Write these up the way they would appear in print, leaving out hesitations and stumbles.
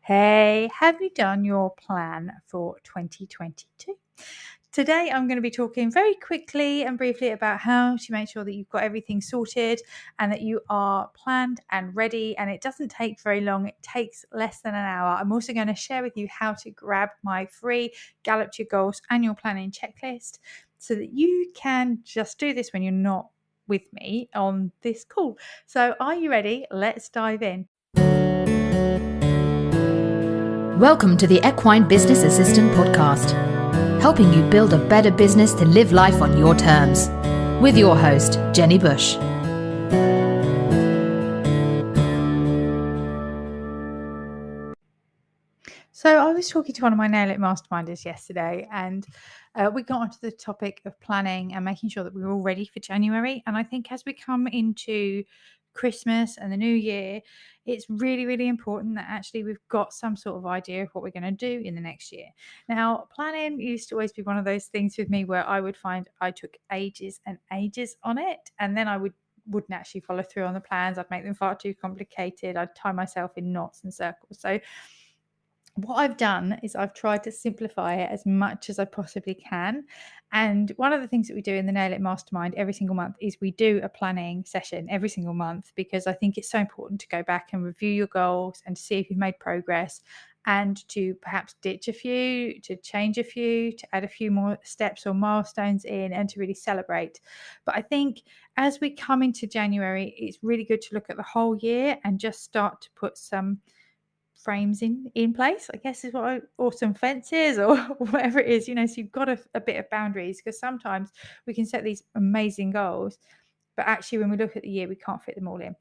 Hey, have you done your plan for 2022? Today, I'm going to be talking very quickly and briefly about how to make sure that you've got everything sorted and that you are planned and ready. And it doesn't take very long, it takes less than an hour. I'm also going to share with you how to grab my free Gallop to Your Goals annual planning checklist so that you can just do this when you're not with me on this call. So, are you ready? Let's dive in. Welcome to the Equine Business Assistant Podcast, helping you build a better business to live life on your terms. With your host, Jenny Bush. So I was talking to one of my Nail It Masterminders yesterday, and we got onto the topic of planning and making sure that we were all ready for January. And I think as we come into Christmas and the new year, it's really, really important that actually we've got some sort of idea of what we're going to do in the next year. Now, planning used to always be one of those things with me where I would find I took ages and ages on it, and then I wouldn't actually follow through on the plans. I'd make them far too complicated. I'd tie myself in knots and circles. So what I've done is I've tried to simplify it as much as I possibly can. And one of the things that we do in the Nail It Mastermind every single month is we do a planning session every single month, because I think it's so important to go back and review your goals and to see if you've made progress, and to perhaps ditch a few, to change a few, to add a few more steps or milestones in, and to really celebrate. But I think as we come into January, it's really good to look at the whole year and just start to put some frames in place, I guess is or some fences or whatever it is, so you've got a bit of boundaries, because sometimes we can set these amazing goals, but actually when we look at the year, we can't fit them all in.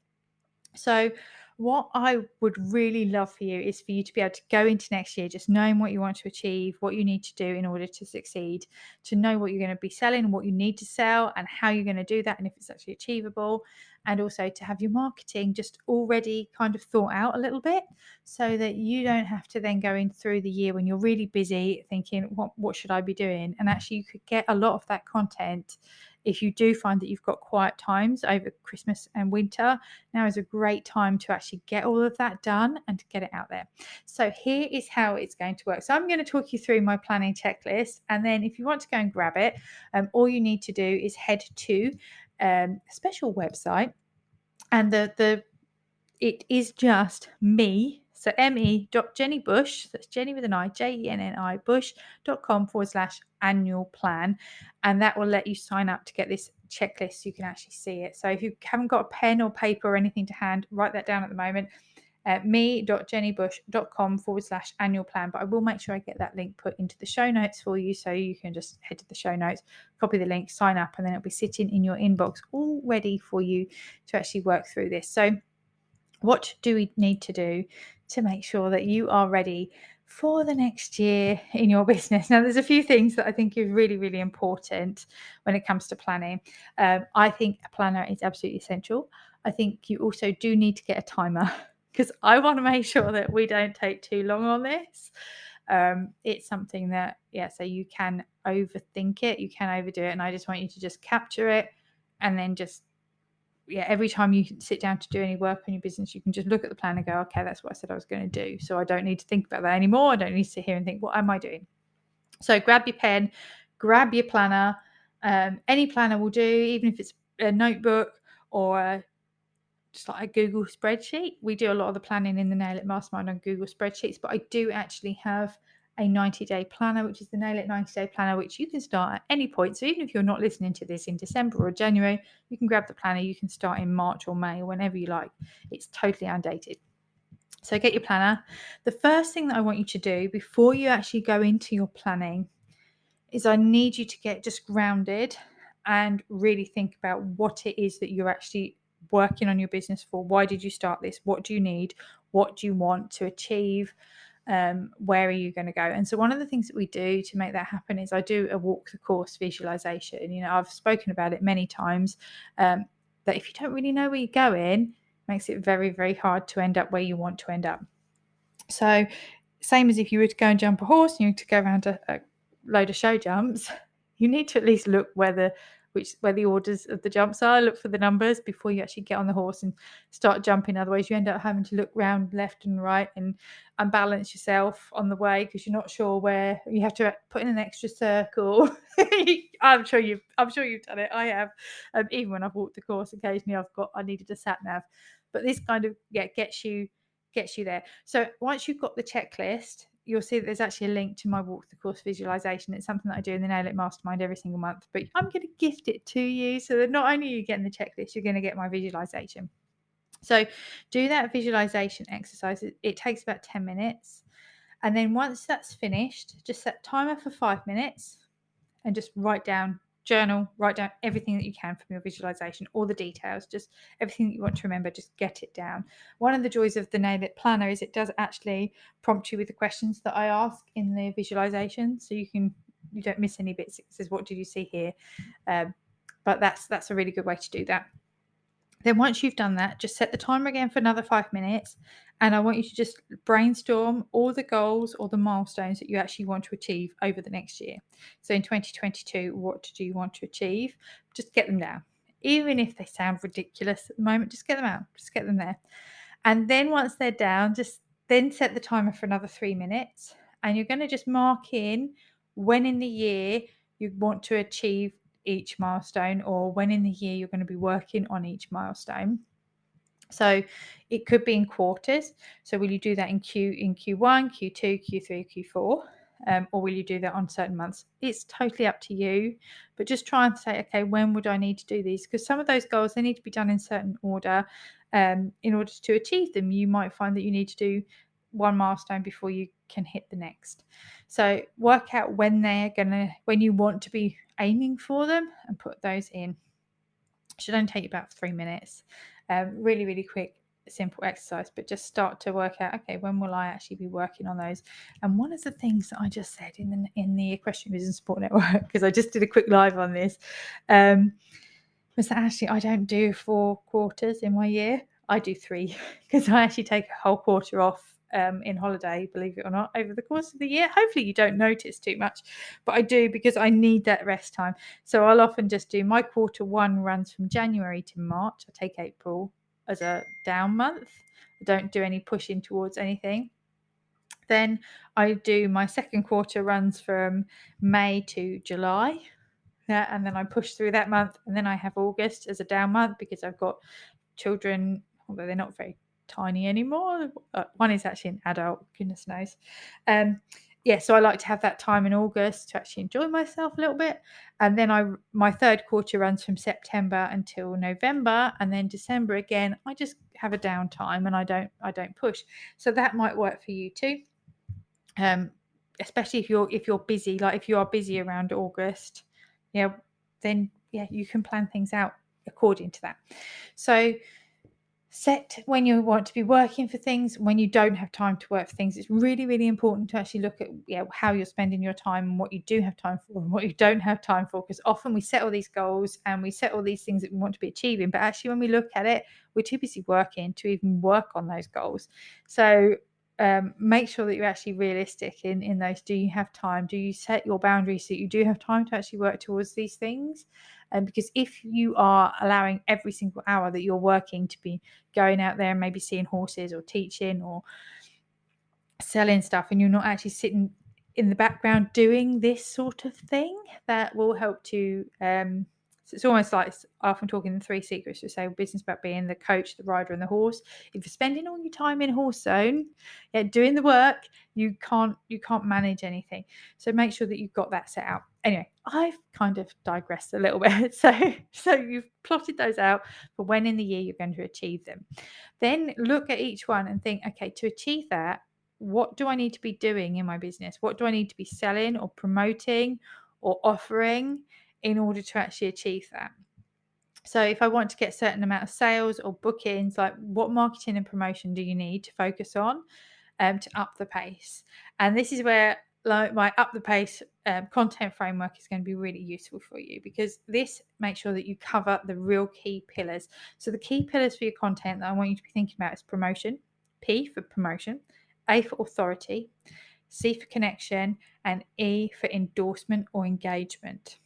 So what I would really love for you is for you to be able to go into next year just knowing what you want to achieve, what you need to do in order to succeed, to know what you're going to be selling, what you need to sell, and how you're going to do that, and if it's actually achievable, and also to have your marketing just already kind of thought out a little bit, so that you don't have to then go in through the year when you're really busy thinking, what should I be doing? And actually you could get a lot of that content. If you do find that you've got quiet times over Christmas and winter, now is a great time to actually get all of that done and to get it out there. So here is how it's going to work. So I'm going to talk you through my planning checklist, and then if you want to go and grab it, all you need to do is head to a special website, and it is just me. So me.jennybush, that's Jenny with an I, Jenni, bush.com/annual plan. And that will let you sign up to get this checklist so you can actually see it. So if you haven't got a pen or paper or anything to hand, write that down at the moment. me.jennybush.com/annual plan. But I will make sure I get that link put into the show notes for you, so you can just head to the show notes, copy the link, sign up, and then it'll be sitting in your inbox all ready for you to actually work through this. So what do we need to do to make sure that you are ready for the next year in your business? Now, there's a few things that I think are really, really important when it comes to planning. I think a planner is absolutely essential. I think you also do need to get a timer, because I want to make sure that we don't take too long on this. It's something that, so you can overthink it, you can overdo it, and I just want you to just capture it, and then just every time you sit down to do any work on your business, you can just look at the plan and go, okay, that's what I said I was going to do. So I don't need to think about that anymore. I don't need to sit here and think, what am I doing? So grab your pen, grab your planner. Any planner will do, even if it's a notebook or just like a Google spreadsheet. We do a lot of the planning in the Nail It Mastermind on Google spreadsheets, but I do actually have a 90-day planner, which is the Nail It 90-day planner, which you can start at any point. So even if you're not listening to this in December or January, you can grab the planner. You can start in March or May or whenever you like. It's totally undated. So get your planner. The first thing that I want you to do before you actually go into your planning is I need you to get just grounded and really think about what it is that you're actually working on your business for. Why did you start this? What do you need? What do you want to achieve? Where are you going to go? And so one of the things that we do to make that happen is I do a walk the course visualization. I've spoken about it many times, that if you don't really know where you're going, it makes it very, very hard to end up where you want to end up. So same as if you were to go and jump a horse and you were to go around a load of show jumps, you need to at least look where the where the orders of the jumps are. Look for the numbers before you actually get on the horse and start jumping. Otherwise, you end up having to look round left and right and unbalance yourself on the way because you're not sure where. You have to put in an extra circle. I'm sure you've done it. I have. Even when I've walked the course, occasionally I needed a sat nav, but this kind of gets you there. So once you've got the checklist, you'll see that there's actually a link to my walk the course visualization. It's something that I do in the Nail It Mastermind every single month, but I'm going to gift it to you so that not only are you getting the checklist, you're going to get my visualization. So do that visualization exercise. It takes about 10 minutes. And then once that's finished, just set timer for 5 minutes and just write down everything that you can from your visualization, all the details, just everything that you want to remember, just get it down. One of the joys of the Nail It Planner is it does actually prompt you with the questions that I ask in the visualization, so you don't miss any bits. It says, what did you see here? But that's a really good way to do that. Then once you've done that, just set the timer again for another 5 minutes. And I want you to just brainstorm all the goals or the milestones that you actually want to achieve over the next year. So in 2022, what do you want to achieve? Just get them down. Even if they sound ridiculous at the moment, just get them out. Just get them there. And then once they're down, just then set the timer for another 3 minutes. And you're going to just mark in when in the year you want to achieve each milestone, or when in the year you're going to be working on each milestone. So it could be in quarters. So will you do that in Q1, Q2, Q3, Q4? Or will you do that on certain months? It's totally up to you, but just try and say, okay, when would I need to do these? Because some of those goals, they need to be done in certain order. In order to achieve them, you might find that you need to do one milestone before you can hit the next. So work out when you want to be aiming for them and put those in. It should only take you about 3 minutes. Really, really quick, simple exercise, but just start to work out, okay, when will I actually be working on those? And one of the things that I just said in the Equestrian Business Support Network, because I just did a quick live on this, was that actually I don't do 4 quarters in my year. I do 3 because I actually take a whole quarter off in holiday, believe it or not, over the course of the year. Hopefully you don't notice too much, but I do because I need that rest time. So I'll often just do my quarter 1 runs from January to March. I take April as a down month. I don't do any pushing towards anything. Then I do my second quarter runs from May to July. Yeah, and then I push through that month, and then I have August as a down month because I've got children, although they're not very tiny anymore. One is actually an adult, goodness knows. So I like to have that time in August to actually enjoy myself a little bit. And then my third quarter runs from September until November, and then December again, I just have a downtime and I don't push. So that might work for you too. Especially if you're busy, like if you are busy around August, then you can plan things out according to that. So set when you want to be working for things, when you don't have time to work for things. It's really, really important to actually look at how you're spending your time and what you do have time for and what you don't have time for, because often we set all these goals and we set all these things that we want to be achieving, but actually when we look at it, we're too busy working to even work on those goals. So make sure that you're actually realistic in those. Do you have time? Do you set your boundaries so you do have time to actually work towards these things? Because if you are allowing every single hour that you're working to be going out there and maybe seeing horses or teaching or selling stuff, and you're not actually sitting in the background doing this sort of thing, that will help to so it's almost like I often talk in the 3 secrets to say business about being the coach, the rider, and the horse. If you're spending all your time in horse zone, doing the work, you can't manage anything. So make sure that you've got that set out. Anyway, I've kind of digressed a little bit. So you've plotted those out for when in the year you're going to achieve them. Then look at each one and think, okay, to achieve that, what do I need to be doing in my business? What do I need to be selling or promoting or offering in order to actually achieve that? So if I want to get a certain amount of sales or bookings, like what marketing and promotion do you need to focus on to up the pace? And this is where my up the pace content framework is going to be really useful for you, because this makes sure that you cover the real key pillars. So the key pillars for your content that I want you to be thinking about is promotion, P for promotion, A for authority, C for connection, and E for endorsement or engagement.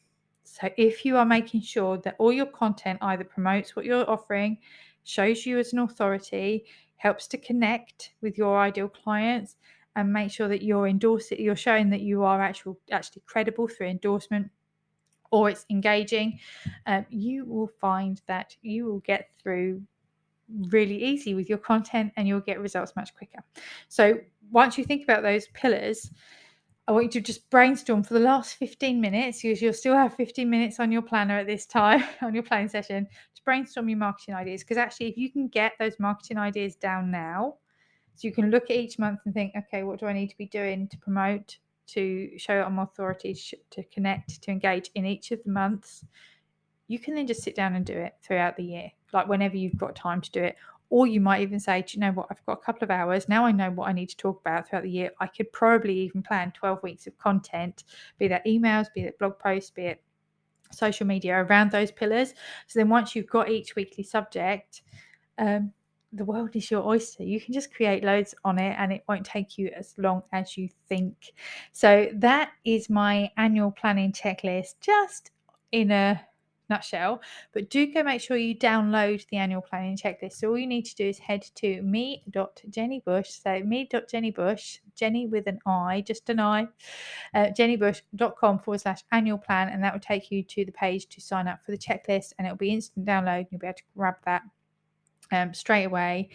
So if you are making sure that all your content either promotes what you're offering, shows you as an authority, helps to connect with your ideal clients, and make sure that you're showing that you are actually credible through endorsement, or it's engaging, you will find that you will get through really easy with your content and you'll get results much quicker. So once you think about those pillars, I want you to just brainstorm for the last 15 minutes, because you'll still have 15 minutes on your planner at this time, on your planning session, to brainstorm your marketing ideas. Because actually, if you can get those marketing ideas down now, so you can look at each month and think, okay, what do I need to be doing to promote, to show I'm authority, to connect, to engage in each of the months, you can then just sit down and do it throughout the year, like whenever you've got time to do it. Or you might even say, do you know what, I've got a couple of hours. Now I know what I need to talk about throughout the year. I could probably even plan 12 weeks of content, be that emails, be it blog posts, be it social media, around those pillars. So then once you've got each weekly subject, the world is your oyster. You can just create loads on it and it won't take you as long as you think. So that is my annual planning checklist, just in a nutshell. But do go make sure you download the annual planning checklist. So all you need to do is head to me.jennybush, so me.jennybush, Jenny with an I, just an I, jennybush.com/annual plan, and that will take you to the page to sign up for the checklist, and it'll be instant download. You'll be able to grab that straight away,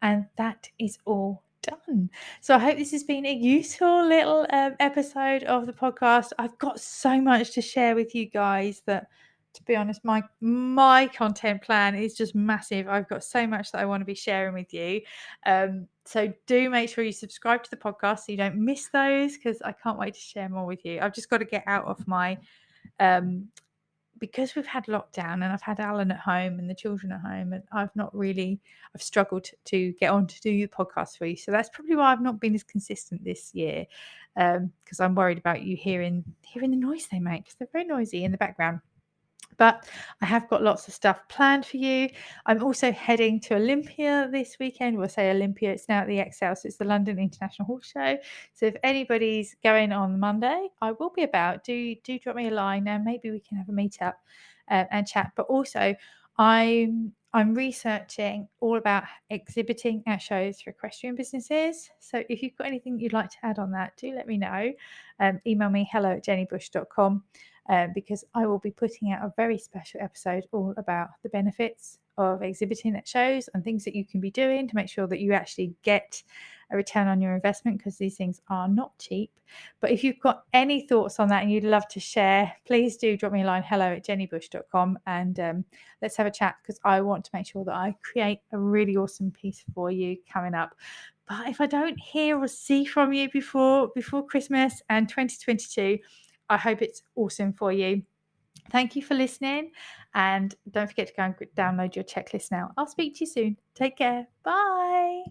and that is all done. So I hope this has been a useful little episode of the podcast. I've got so much to share with you guys that, to be honest, my content plan is just massive. I've got so much that I want to be sharing with you. So do make sure you subscribe to the podcast so you don't miss those, because I can't wait to share more with you. I've just got to get out of my because we've had lockdown and I've had Alan at home and the children at home, and I've struggled to get on to do the podcast for you. So that's probably why I've not been as consistent this year, because I'm worried about you hearing the noise they make, because they're very noisy in the background. But I have got lots of stuff planned for you. I'm also heading to Olympia this weekend. We'll say Olympia, it's now at the ExCeL, so it's the London International Horse Show. So if anybody's going on Monday, I will be about. Do drop me a line and maybe we can have a meet up and chat. But also I'm researching all about exhibiting at shows for equestrian businesses. So if you've got anything you'd like to add on that, do let me know. Email me hello@jennybush.com. Because I will be putting out a very special episode all about the benefits of exhibiting at shows and things that you can be doing to make sure that you actually get a return on your investment, because these things are not cheap. But if you've got any thoughts on that and you'd love to share, please do drop me a line, hello@jennybush.com, and let's have a chat, because I want to make sure that I create a really awesome piece for you coming up. But if I don't hear or see from you before Christmas and 2022, I hope it's awesome for you. Thank you for listening, and don't forget to go and download your checklist now. I'll speak to you soon. Take care. Bye.